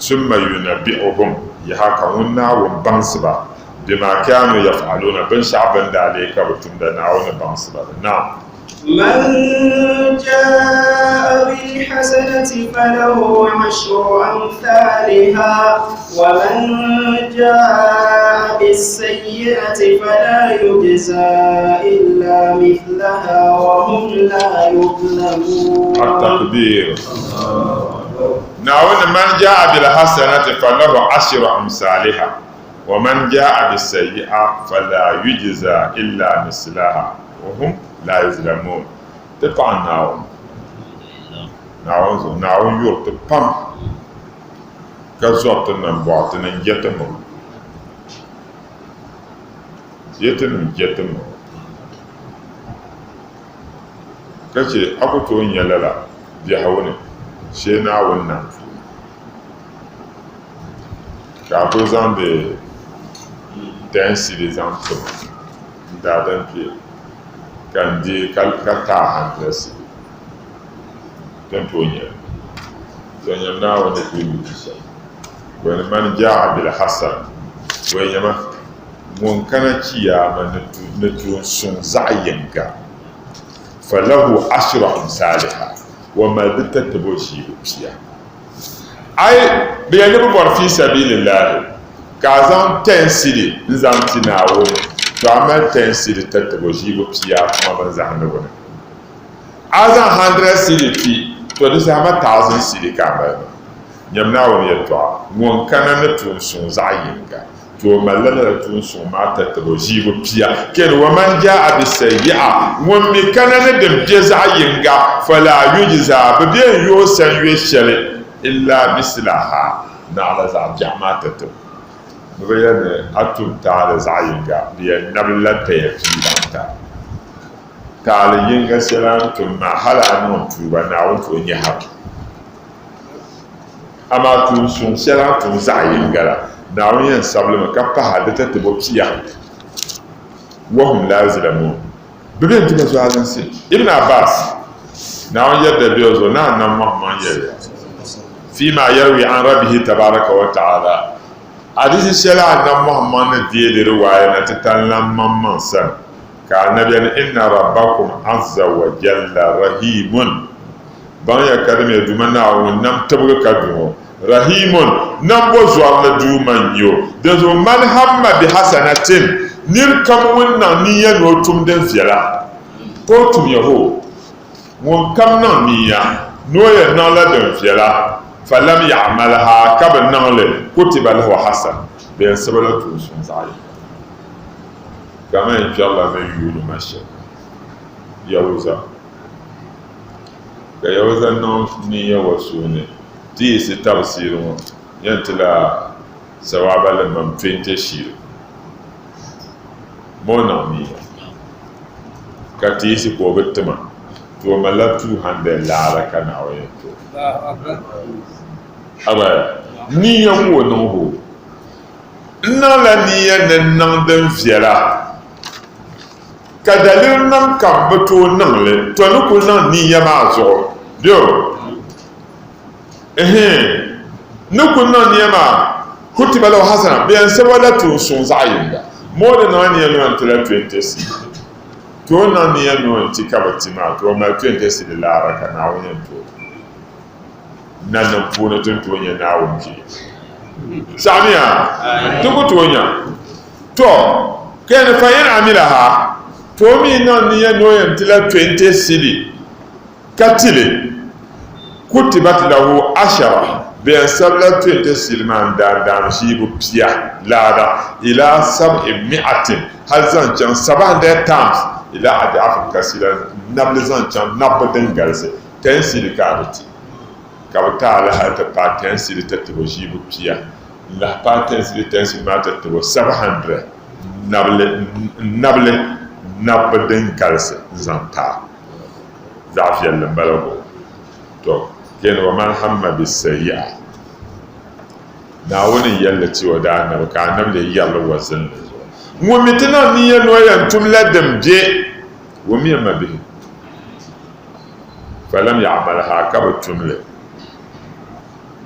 ثم ينبئهم يحكمون وبنسبا بما كانوا يفعلون بن شعب عليك وتمدنا وبنسبا نعم من جاء بالحسنة فله 10 أمثالها ومن جاء بالسيئة فلا يجزى إلا مثلها وهم لا يظلمون. التقدير نعم من جاء بالحسنة فله 10 أمثالها ومن جاء بالسيئة فلا يجزى إلا مثلها وهم لا يظلمون. تطعناهم naawuni yuri ti pam ka zɔri ti niŋ bɔɣu ti niŋ jɛti mi jɛti mi ka che a ku tooi nyɛla la biɛhagu ni shee naawuni nam ka a ku zaŋdi dɛnsili zaŋ tim daadam pie ka n di ka taa 100 cedi tin tooi nyɛla to nyɛm naawuni ku yuuti shɛm wani man jaa bil hasan wani nyɛma ŋun kana chiyaama ni tuun suŋ zaɣ yinga falahu ashru amsaliha wa mali di tatabo ʒiibu pia ai bɛ yɛn ni bi bɔri fi sabilillahi ka a zaŋ 10 cedi n zaŋ ti naawuni to a mali 10 cedi tatabo ʒiibu pia kuma bin zahindi wuni a zaŋ 100 cedi pi to di zahima 1000 cedi ka a mali nyɛm naawuni yɛltɔɣa ŋun kana ni tuun suŋ zaɣ yinga to malla la tuun suŋ maa tatabo ʒiibu pia keni wa man jaa bisayyi'a ŋun mi kana ni din bɛ zaɣ yinga fala yujza bi bɛn yoo san yɔ shɛli illa mislaha naɣala zaɣ biɛɣu maa tatabo bi bi yɛn ni a tum taali zaɣ yinga di yɛn nabila taya piibanta taali yinga shɛli n tum maa hali a niŋ tuuba naawuni to nyɛ ha ama tuun suŋ shɛli a tum zaɣ yinga la naawuni yɛn sabili ka paha di tatabo pia wahum la yuzlamun bi bɛn tuma zuɣu alansi ibn abbas naawuni yɛrda bɛ o zuɣu na nam mahman yɛli fima yarwi an rabbihi tabaraka wa ta'ala hadisi shɛli a nam mahman ni deedi riwaaya na ti tan lam mamman sani ka annabi ni inna rabbakum azza wa jalla rahimun ban ya kadame duma naawuni nam tibigi ka duŋo rahimun nan bo zuɣu la duu man yo da zo man hamma bi hasanatin nir kam wannan niyya no tum den fiala ko tum yaho won kam nan niyya no ya nan la den fiala falam ya'malha kaban nan le kutiba lahu hasan bi sabala tu sun zai kama in sha Allah mai yulu masha yawza ga yawza nan niyya wasu ne ti si tafsir mo yantila sawaba la mam 20 shir mo na mi ka ti si ko bitma to mala 200 la kana waye to aba ni ya ko no ho na la ni ya nan dan fiala ka dalil nan kan bato nan le to ni ko nan ni ya ma zo dio nukun nan niyama kutiba lahu hasana biyan sabala tu sun zayinda mo da nan niyan nan tula 20 to nan niyan nan ti kabati ma to ma 20 si la raka na wani to nan puna tun to nya na wunki samiya to ko to nya to kan fa yan amilaha to mi nan niyan nan tula 20 sili katile kutibat lahu ashara بين سبلة تسلمان دان شيبو بيا لا إلى 700 هل زنجان 700 times إلى أضعاف كثيرة نبل زنجان نبدن غرس تنسيل كارتي كابتا على هذا بات تنسيل تتبو شيبو بيا لا بات تنسيل ما تتبو 700 نبل نبدن غرس زنتا زافيا لمبلغو تو ken wa man hamma bis sayyi'a na wani yalla cewa da annabi ka annabi da yalla wasan mu mituna ni ya no yan tumla damje wa mi ma bihi falam ya'malha ka batumle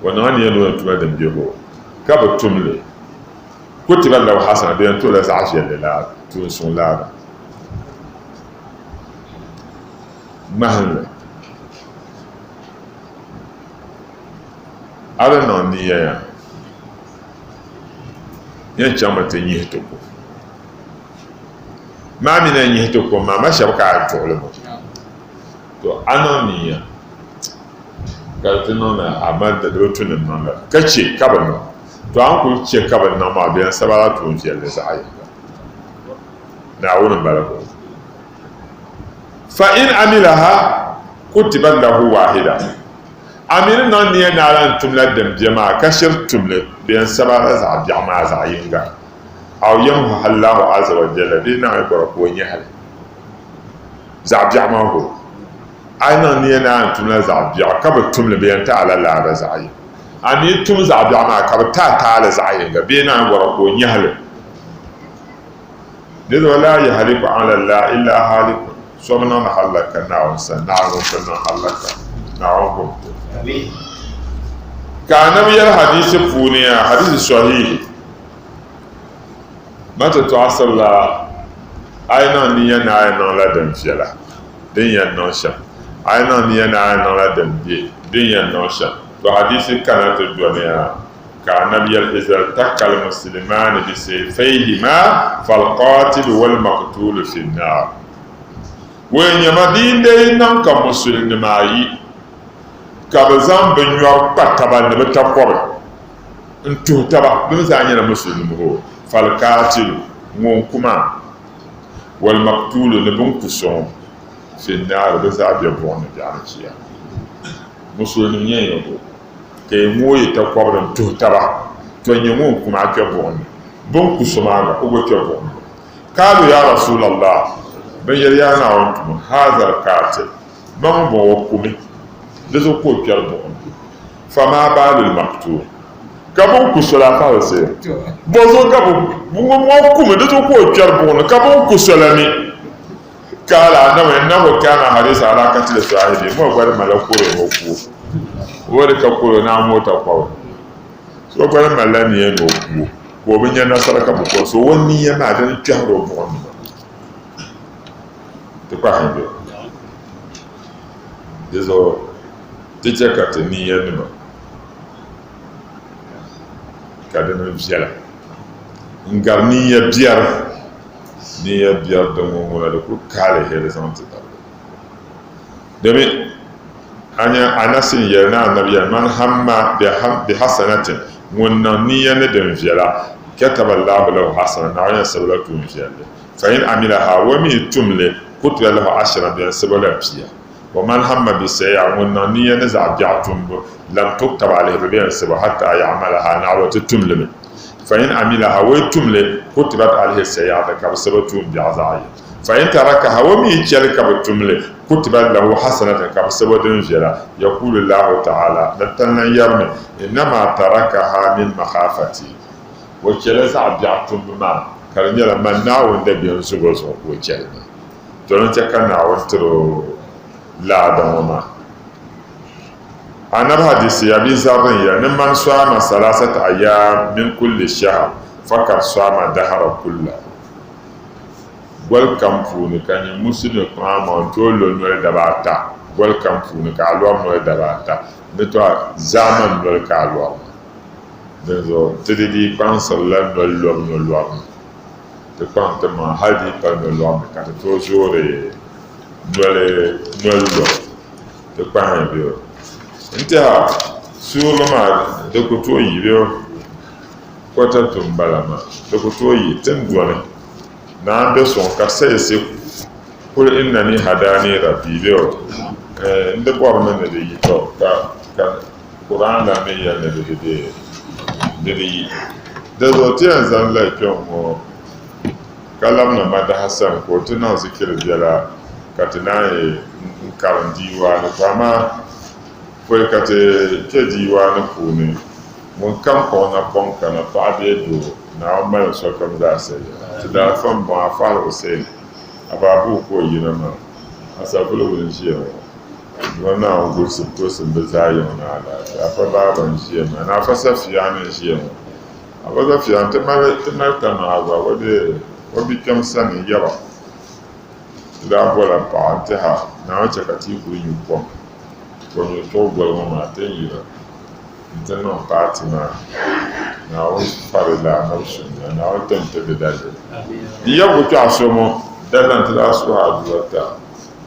wa nan ya no yan tumla damje bo ka batumle kutiba lahu hasana bi an tula sa'ashiya lillah tu sun la mahalla ala na niyya ya yan chama ta yi to ko ma mi na yi to ko ma ma shabka to le mo to ana niyya ga tuno na amad da rotunin nan da kace kaban nan to an ku ce kaban nan ma biyan sabara to fiye da sai na wurin barako fa in amilaha kutiba lahu wahida amir nan ne na ran tumla dem jama kashir tumle ben sabara za jama za yinga aw yamhu Allah azza wa jalla bi na ko nyahal za jama ho aina ne na tumla za biya ka ba tumle ben ta ala la za yi ani tum za biya ma ka ba ta ala za yinga bi na ko nyahal de wala ya haliku ala la illa haliku somna na halaka na wansa na wansa na halaka na wanko كان من الحديث فونيا حديث صحيح متى تعصر لا أين نينا أين لا دم فيلا دنيا نوشا أين نينا أين لا دم بي دنيا نوشا فحديث كانت الدنيا كان من إذا التقى المسلمان بسيفيهما فالقاتل والمقتول في النار وين يمدين دينا كمسلمين ka ba zan bin yɔ kpa taba ni bi ta kɔbi n tuhi taba bi zaa nyɛla musulmi ho falkaatilu ŋun kuma wal maktulu ni bin ku sɔŋ fi naari bi zaa bɛ buɣum ni biɛɣuni chiya musulmi nyɛ yɛ ho ka yi ŋoo yi ta kɔbi n tuhi taba to nyɛ ŋun kuma a kpɛ buɣum ni bin ku sɔ maa o bi kpɛ buɣum ni kaalu ya rasulallah bin yɛli yaa naawuni tuma haazal kaatil ban bɔn o kumi deso ko kpɛri buɣum fama baalul maktul ka bin ku sola fa o se bozo ka mo kuma deso ko kpɛri buɣum ka bin ku sola ni kala na wa na ko kana hadisa ala ka tile sahidi mo gwada malakuro mo ku wori ka kuro na mota kwa so gwada malani ye no ku ko bin yana saraka bu ko so wonni ya ma dan kpɛri buɣum to kwa hande deso tijɛ ka ti niya nima ka di ni viɛla n gari niya biyar din ŋunŋuna di ku kaali heli zaŋ ti tabili domi anasin yɛli na annabi yɛli man hamma bi hasanatin ŋun niŋ niya ni din viɛla kataba Allahu lahu hasana na yɛn sabila tun viɛlli fa in amilaha wa mi tumli kutiba lahu ashra bi sabila piya ومن هم بسيئة والنية نزع بيعتم لم تكتب عليه ببين السبب حتى يعملها نعوة التملم فإن عملها ويتمل كتبت عليه السيئة كبسبب بيعزعي فإن تركها ومي تشارك بالتمل كتبت له حسنة كبسبب دنجلة يقول الله تعالى نتلنا يرمي إنما تركها من مخافتي وكلزع بيعتم بما كان يلما نعوة دبيان سبوزه وكلمة تلنتك نعوة ترو لا دوما أنا بحديث أبي ذر من صام 3 أيام من كل شهر فقد صام دهر كله welcome funi kanyi muslim kwama tolo no dabata welcome funi ka alwa no dabata neto zaman no ka alwa dezo tedidi pansalla no lom te kwanta ma hadi pa no lom ka to jore nollo te kpaŋa bio nta suuri maa di ku tooi yi bio kota tun bala maa di ku tooi yi tin doni naan be sɔŋ ka sayisi kul innani hadani rabbi bio ndi bɔrimi ni di yi to ka Qur'an la mi yɛli ni di yi di zo ti yɛn zaŋ la kpɛŋ ŋɔ ka labina madahasan ko ti niŋ zikiri biɛla katina ye karin diwani kwama kwai kate ke diwani kuni mun kan kona bonka na fadi do na amma so kam da sai ta da fan ba fa Hussein ababu ko yina ma asabulu wurin shi wannan gursu to sun bi zayin na ala ya fa baban shi ma na fa safiya ne shi a ba safiya ta ma ga wade wabi kam sani yawa da bola pa ha na wace ka ti ku yin ko you told well ma te yi nten no party na o fare la na so na o tente de dale ya go to asomo dalan to aso ha duata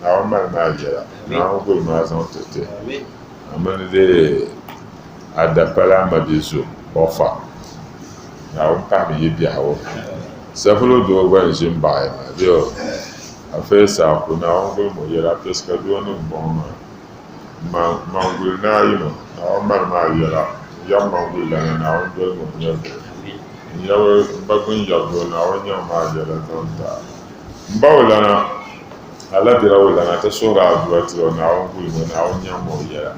na o ma na jera na o go ma san tete amane de adapala ma biso ofa na o pa mi bi awo several do go en jimba ma dio afesa kuna ongo mo yera pesca do ano bom mangul naayimo naawuni mali maa yɛla yam mangul lana naawuni doli mo nyɛbo yabi bakun yabdo naawuni nyɛm maa yɛla zaŋ taa mbawo lana ala dira wo lana ta sohiri aduwa tiro naawuni gulimo naawuni nyɛm mo yɛla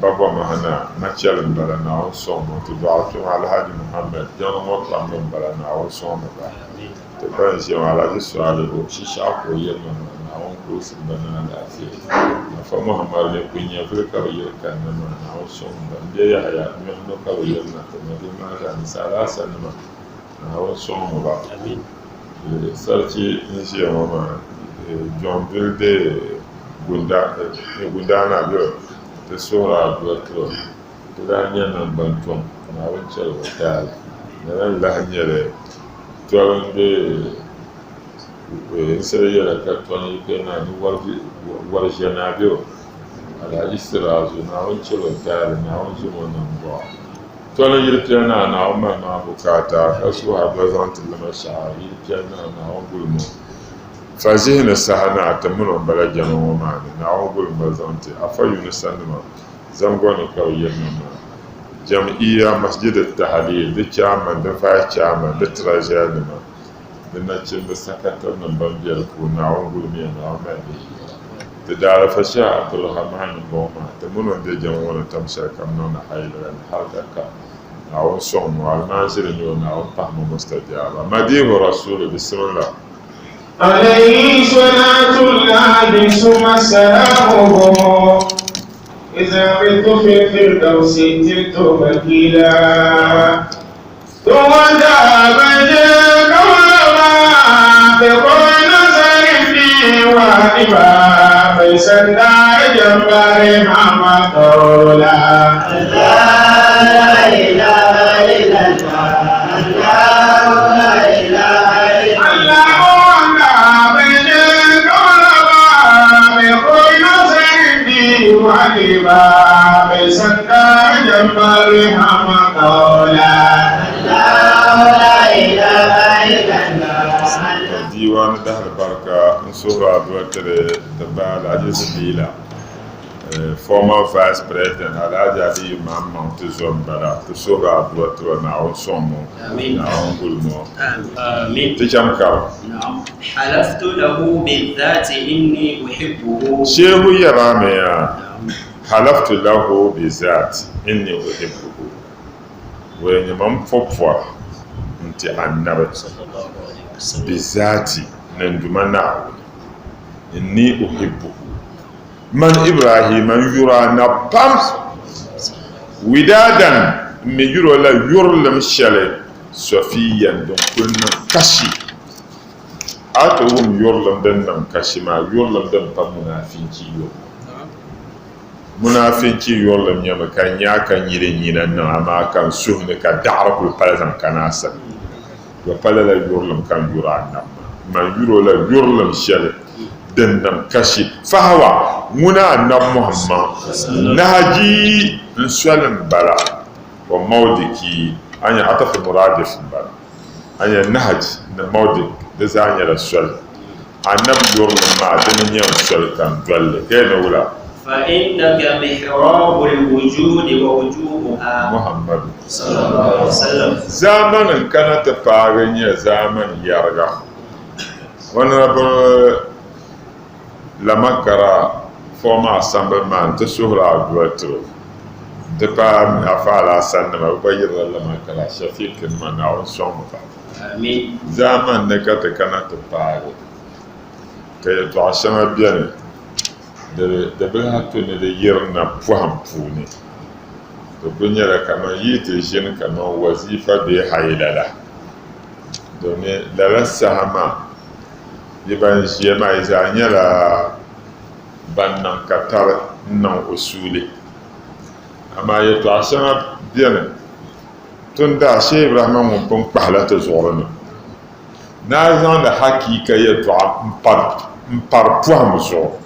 baba mahana na chɛlim bala naawuni sɔŋ mo ti dɔɣi tuŋ alhaji muhammad jɛŋ ŋɔ kpambi bala naawuni sɔŋ mo ba ti ban ʒiɛm alhaji suɣali o shishaɣu ko yɛlima naawuni kuusi bana lafiya afa muhammad ne kun nyɛ vili ka bi yɛli kanna maa naawuni sɔŋ ba n bɛ yahaya nyɔhino ka bi yɛli na ti mali maa ka nisaala asanima naawuni sɔŋ mo ba sarki n ʒiya ŋɔ maa jɔn bilde gundaana bɛ ti suhiri aduwa tiro ti daa nyɛ namban tɔm naawuni chɛli bi taali nana lahi nyɛli tɔli n bɛ nsali yɛla ka tɔni yi kpɛ naa ni wari ʒɛnaa bɛ o alhaji siraazu naawuni chɛli bi taali naawuni ʒi mo nam bɔɣu tɔli yili piɛli naa naawuni mali maa bukaata ka suhiri aduwa zaŋ ti lima shɛɣu yili piɛli naa naawuni gulimo fa zihini saha naa ti mini o bala jɛma ŋɔ maa ni naawuni gulimo zaŋ ti afa yunisa nima zangoni ka bi yirina maa jam'iyya masjid tahlil di chairman di vice chairman di treasurer nima di nachimbi sakatar nim ban bɛ di puuni naawuni gulimi ya naawuni mali bi ti daara fa shɛh abdulrahman bɔŋ maa ti mini o bɛ jɛma ŋɔ ni tam shɛli kam niŋdi hayilira ni halka ka naawuni sɔŋ mo almanziri ni o naawuni pahimi mustajaaba madihu rasulu bisimila عليه صلاة الله ثم سلامه إذا بت في الفردوس تلت مكيلا ثم ذهب جاك وما بكل نظر في واجبا فيسنى جنبه مع قولا لا إله إلا الله لا إله إلا الله وعلما بسنة جنبها مقولا لا إله إلا الله ديوان دهر بركة نصورة دوتر تبع العجيز الليلة former vice president alhaji ali mamman ti zɔn bala ti sohiri aduwa tiro naawuni sɔŋ mo naawuni gulimo ti cham kara حلفت له بالذات إني أحبه shehu yɛra mi ya halaftu lahu bi zat inni uhibbuhu wɛn nyɛ man pɔpɔra nti annabi bi zati nan duma naawuni inni uhibbuhu man ibrahim yura na pam widadan me yuro la yurlam shale sofiyan don kunna kashi ato wum yurlam dan nan kashi ma yurlam dan pam munafinci yo munafinci yurlam nyama kan ya kan yire nyinan nan ama kan suhne ka da'rakul palazan kanasa wa palala yurlam kan yura nan ma yuro la yurlam shale dindin kashi fahawa muna annab muhammad nahaji nsolin bala wa maudiki anya atafi muradif bala anya nahaj na maudik da zanya da sol annab yorlin ma dinin yan sol kan dole kai da wula فإنك محراب الوجود ووجوهها muhammad صلى الله عليه وسلم zamanin kana ta farin ya zaman yarga wani Lamakara former assemblyman to suhra aduatro de pa afala sanna ba yira Lamakara Shafiq man awon somo ba آمين zaman ne ka ta kana ta pare kay to ashama biane de bla to ne de yirna puham puni to bunyara kama yite jin kama wazifa be haylala done la sahama liban jema iza nyala bannan katar nan usuli amma ya to asama biene tun da she ibrahim mun pun pahla ta zorana na zan da hakika ya to par puam zo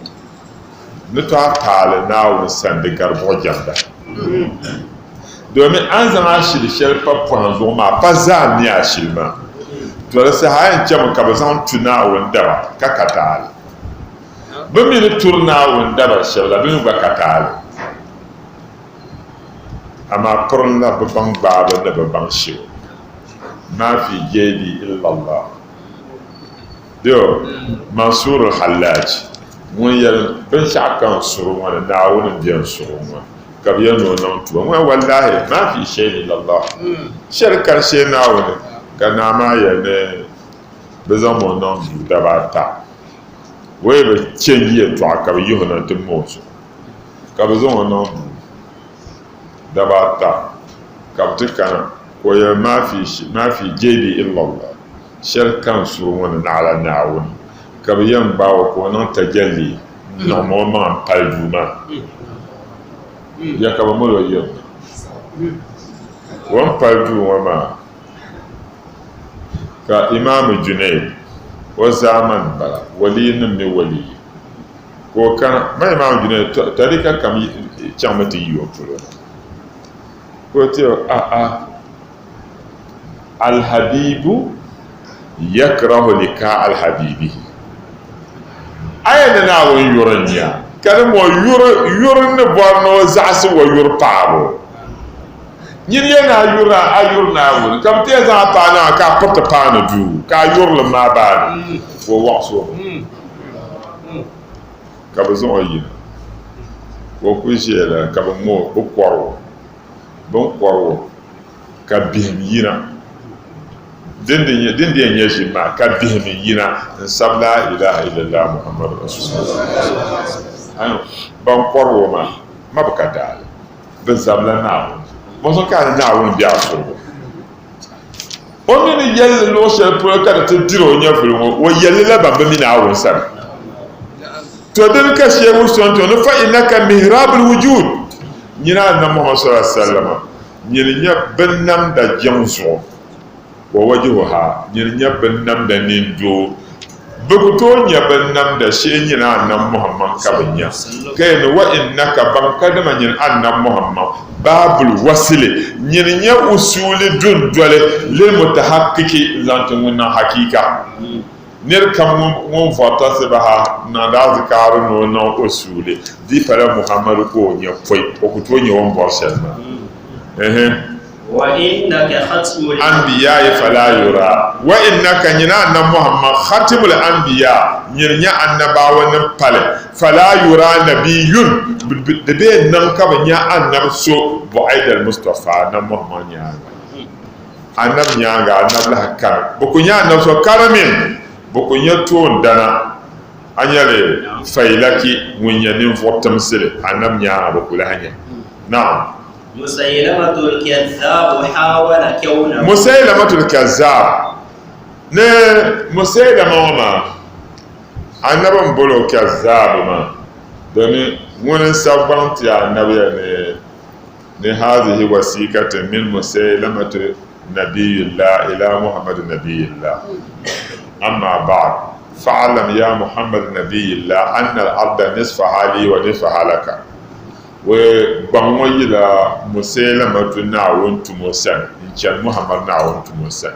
ne to atale na won sande garbo janda domin an zama shi da sharfa puam zo ma fa za ni a shilma to da sai hayan ce ka ba zan tuna wanda ba ka katal bɩ mi ni tʋr naawuni daba shɛb la bɩ mi gba ka taale ama pʋrẽ la bɩ bãng gbaabã ni bɩ bãng shɩb ma fi jeebi illa Allah yo Mansur al-Hallaj ŋun yɛl binshɛɣu kan suri ŋɔ ni naawuni n biɛn suri ŋɔ ka bɩ yɛl ni o niŋ tuba ŋɔ wallahi ma fi shay'in illa Allah shɛli karshe naawuni ka naa maa yɛl ni bɛ zaŋ o niŋ duu daba ata wei bɛ chen yɛltɔɣa ka bɛ yihi na ti mɔ zuɣu ka bɛ zaŋ o niŋ duu daba ata ka bɛ ti kana o yɛl ma fi jeebi illa Allah shɛli kan suri ŋɔ ni naɣala naawuni ka bɛ yɛn gbaa o ka o niŋ tajalli niŋ o maŋ pali duu maa ya ka bɛ mali o yɛm o n pali duu ŋɔ maa ka Imam Junayd o zaman bala wali nim ni wali ko kana ma Imam Junayd tarika kam chaŋmi ti yi o polo ko ti alhabibu yakrahu lika alhabibihi aya na naawuni yuri nya ka di mo yuri ni bɔri ni o zaɣisi wa yuri paɣabo nyini yɛl na a yuri naawuni ka bi tɛɛ zaŋ paɣa naa ka a piriti paɣa ni duu ka a yuri li maa baani o waɣisi o ka bi zaŋ o yina ka o ku ʒiya la ka bi ŋɔ bi kɔri o bin kɔri o ka bihim yina din di yɛn nyɛ ʒi maa ka bihim yina n sabi la ilaha illallah muhammadu rasulullah ban kɔri o maa ma bi ka daali bi zabila naawuni mɔzɔn ka ni naawuni bɛ a sɔrɔ o mini yɛlli luɣu shɛli polo ka di ti diri o nyɛvuli ŋɔ o yɛlli la ban bi mi naawuni sani to din ka shehu sonto ni fa innaka mihrabul wujud nyina annabi muhammad sallallahu alaihi wasallam nyini nyɛ bin namda jɛm zuɣu wa wajhuha nyini nyɛ bin namda nindoo bɛ ku tooi nyɛ bin namda shee nyina annabi muhammad ka bi nya kayni wa innaka ban kadima nyini annabi muhammad babul wasili nyini nyɛ usuli dundoli lil mutahaqqiki zanti ŋun niŋ hakika nir kam ŋun vɔrta sibaha niŋda azikaaru ni o niŋ usuli di pala muhammadu ko o nyɛ pɔi o ku tooi nyɛ ŋun bɔri shɛli maa وإنك ختم الأنبياء فلا يرى وإنك نينا أن محمد ختم الأنبياء نينا أن باون پله فلا يرى نبي دبي نمك بنيا أن نفسه بعيد المصطفى أن محمد نيانا أن نيانا أن نبله كرم بكونيا نفسه كرمين بكونيا تون دانا أن يلي فايلكي وين فوتمسل أن نيانا بكولها نعم مسيلمة الكذاب حاول كونه مسيلمة الكذاب ne musailama ma annabin bolo kazzab ma domin wani sabon ta annabiya ne hazihi wasiqatan min musailamati nabiyillah ila muhammad nabiyillah amma ba'd fa'lam ya muhammad nabiyillah anna al-arda nisfaha li wa nisfaha laka we gbango yila musailamatu naawun tumosan in muhammad naawun tumosan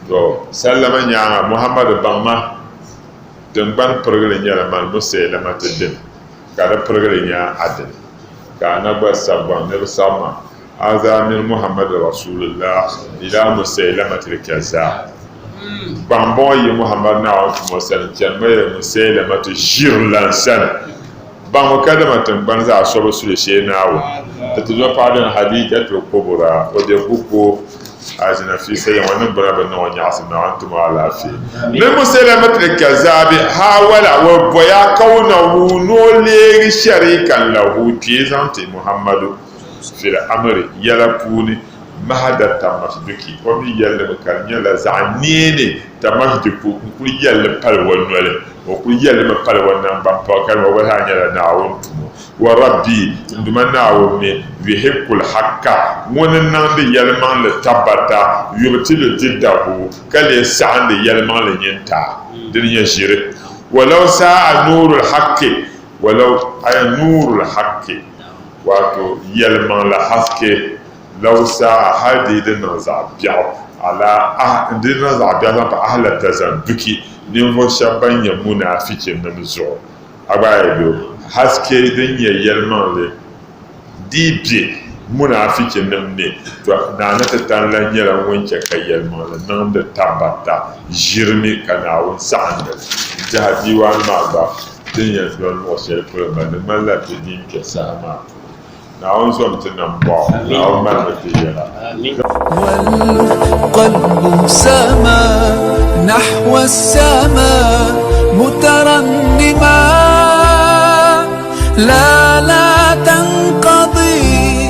to sallama nyaanga muhammad bangma den ban progre nyala man musailamatu din kada progre nya adil ka na ba sabban ne sama azamil muhammad rasulullah ila musailamatu kaza bambo yi muhammad naawun tumosan in musailamatu jirlan san bango kada matan banza a sobo su da shi nawo da tuzo fadin hadijatu kubra o de buko azina fi sai wannan baraba na wani asina antum ala fi ne musailamat al-kazabi hawala wa boya kauna no le sharikan lahu tizanti muhammadu fil amri yala puni mahada tamasduki o mi yalla kan yalla zanene tamasduku ku yalla pal wonole o ku yalla ma pal wannan ban pa kan wa ha nyala naawon tumo wa rabbi nduma naawon ne yuhibbul haqqa wonan nan de yalla man le tabata yubtil jiddahu kale sa'an de yalla man le nyenta din ya shire walau sa'a nurul haqqi walau ay nurul haqqi wato yalla man la haske law sa'a hadi din zabiya ala din zabiya pa ahla tazanduki nin vo shaban ya munafiki nan zo agbaye haske din ya yelman le dibje munafikin nan ne to na ta tanlan yara wanke kai yelman le nan da tabata jirmi kana won sa'anda jahabi wa ma ba din ya don washe ko man malla ta din ke sama na on so mutanan ba na on ma ta yara والقلب سما نحو السماء مترنما لا تنقضي